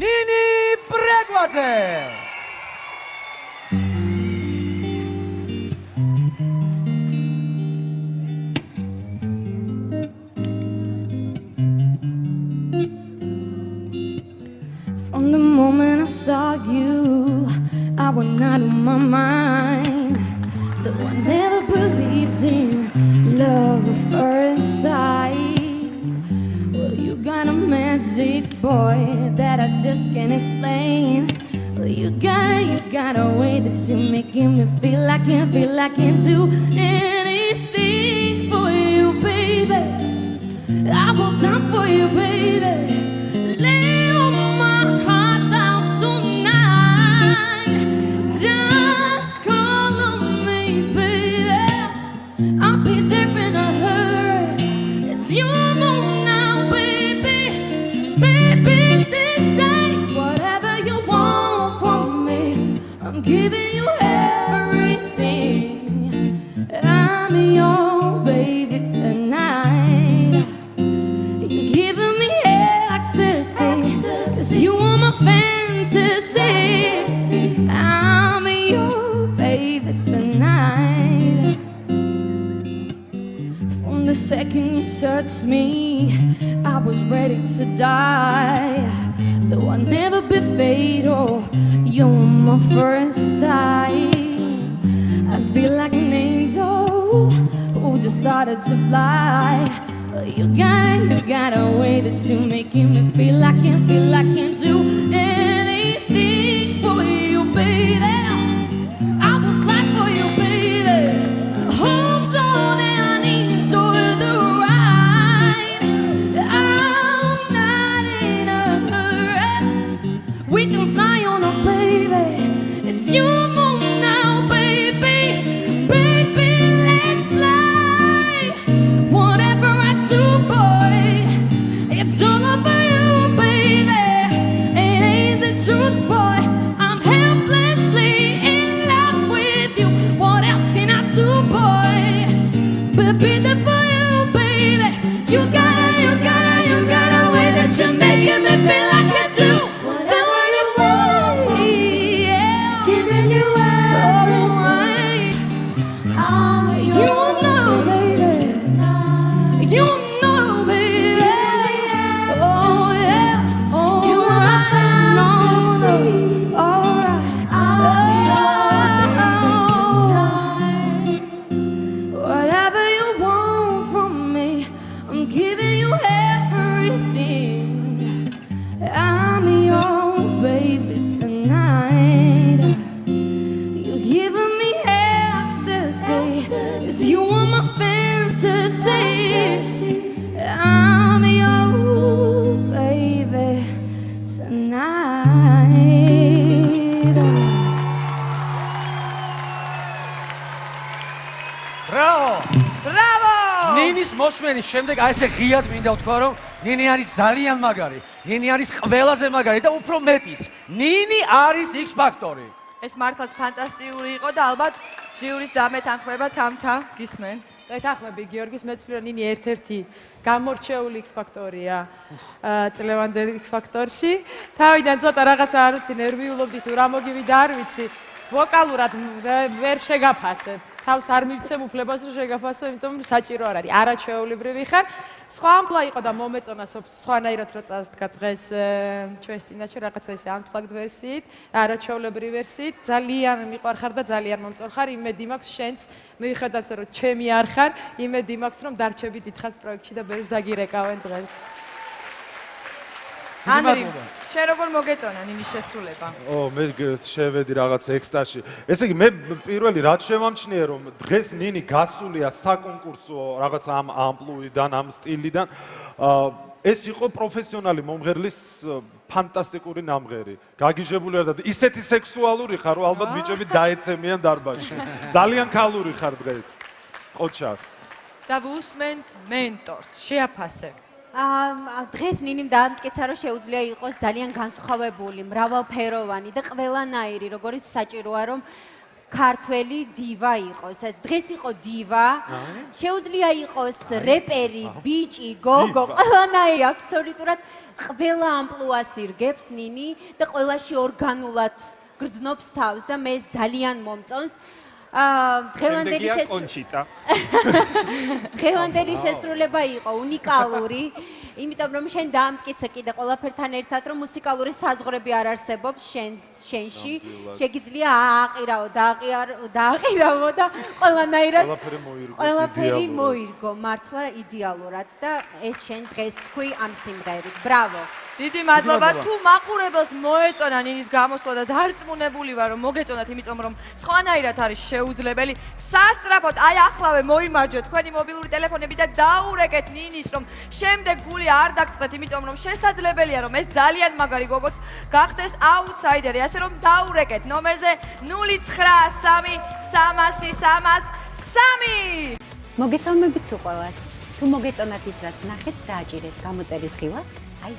ნინი ბრეგვაძე. From the moment I saw you, I was not on my mind. Though I never believed in love at first sight. Well, you got a magic, boy, that I just can't explain. Well, you got a way that you're making me feel I can do anything for you, baby. I will time for you, baby. Lay on my heart down tonight. Just call on me, baby. I'll be there in a hurry. It's your moon now, baby. Baby, this ain't whatever you want from me. I'm giving you everything. I'm your baby tonight. You're giving me ecstasy. 'Cause you are my fantasy. I'm your baby tonight. From the second you touched me, I was ready to die. Though I'll never be fatal, you're my first sight. I feel like an angel who just started to fly. You got a way that you're making me feel I can do anything for you, baby. I will fly for you, baby. Hold on and enjoy the ride. I'm not in a hurry. We can fly on a baby. It's your moon now, baby. Baby, let's fly. Whatever I do, boy, it's all over you, baby. It ain't the truth, boy. I'm helplessly in love with you. What else can I do, boy? But be there for you, baby. You got a way that you're making me feel like I do. Whatever you want from me, yeah. Giving you everything. You know, baby. You know, baby. Oh yeah. Oh, you are my fantasy. Alright. Whatever you want from me, I'm giving you everything. I'm your baby tonight. You're giving me ecstasy. 'Cause you are my fantasy. I'm your baby tonight. Bravo! Bravo! ნინის მოსმენის შემდეგ აი ესე ღიად მინდა ვთქვა რომ ნინი არის ძალიან მაგარი. ნინი არის ყველაზე მაგარი და უფრო მეტის. ნინი არის X ფაქტორი. ეს მართლაც ფანტასტიკური იყო და ალბათ ჟიურის დამეთანხმება თამთა გისმენ. ეთანხმები გიორგის მეცვლიერო ნინი ერთ-ერთი გამორჩეული X ფაქტორია წლევანდელ X ფაქტორში. თავიდან ცოტა რაღაცა არ ვიცი, ნერვიულობდი თუ რა მოგივიდა არ ვიცი. ვოკალურად ვერ შეგაფასებ. თავს არ მივცემ უფლებას რომ შეგაფასო, იმიტომ რომ საჭირო არ არის. არაჩვეულებრივი ხარ. სხვა ამპლა იყო და მომეწონა სხვანაირად რა წასდგა დღეს ჩვენს წინაშე რაღაცა ისე unplugged ვერსიით, არაჩვეულებრივი ვერსიით. ძალიან მიყვარხარ და ძალიან მომწონს ხარ. იმედი მაქვს შენც მიუხედავად რომ ჩემი არ ხარ, იმედი მაქვს რომ დარჩები დიდხანს პროექტში და ბერს დაგირეკავენ დღეს. ანრი, შენ როგორ მოგეწონა ნინის შესრულება? მე შევედი რაღაც ექსტაზში. ესე იგი მე პირველი რაც შევამჩნიე რომ დღეს ნინი გასულია საკონკურსო რაღაც ამ ამპლუიდან, ამ სტილიდან. ეს იყო პროფესიონალი მომღერლის ფანტასტიკური ნამღერი. გაგიჟებული არ და ისეთი სექსუალური ხარ, რომ ალბათ ბიჭები დაეცემიან დარბაზში. ძალიან ქალური ხარ დღეს. ყოჩა. და ვუსმენთ მენტორს, შეაფასე. დღეს ნინიმ დაამტკიცა რომ შეუძლია იყოს ძალიან განსხვავებული, მრავალფეროვანი და ყველანაირი, როგორც საჭიროა რომ ქართველი დივა იყოს. დღეს იყო დივა. შეუძლია იყოს რეპერი, ბიჭი, გოგო, ყველანაირი აბსოლუტურად ყველა ამპლუას ირგებს ნინი და ყველაში ორგანულად გრძნობს თავს და მე ძალიან მომწონს. დღევანდელი შესრულება იყო უნიკალური, იმიტომ რომ შენ დაამტკიცე კიდე ყველაფერთან ერთად, რომ მუსიკალური საზღვრები არ არსებობს შენში, შეგიძლია დააყირავო და ყველანაირად ყველაფერი მოირგო მართლა იდეალურად და ეს შენ დღეს თქვი ამ სიმღერით. ბრავო. დიდი მადლობა. თუ მაყურებელს მოეწონა ნინის გამოსვლა და დარწმუნებული ვარ, რომ მოგეწონათ, იმიტომ რომ სხვანაირად არის შეუძლებელი. სასწრაფოდ აი ახლავე მოიმარჯვეთ თქვენი მობილური ტელეფონები და დაურეკეთ ნინის, რომ შემდეგ გული არ დაგწყდეთ, იმიტომ რომ შესაძლებელია, რომ ეს ძალიან მაგარი გოგოც გახდეს აუთსაიდერი, ასე რომ დაურეკეთ ნომერზე 09300 303. მოგესალმებით უყველას. თუ მოგეწონათ ის რაც ნახეთ, დააჭირეთ გამოწერის ღილაკს. აი.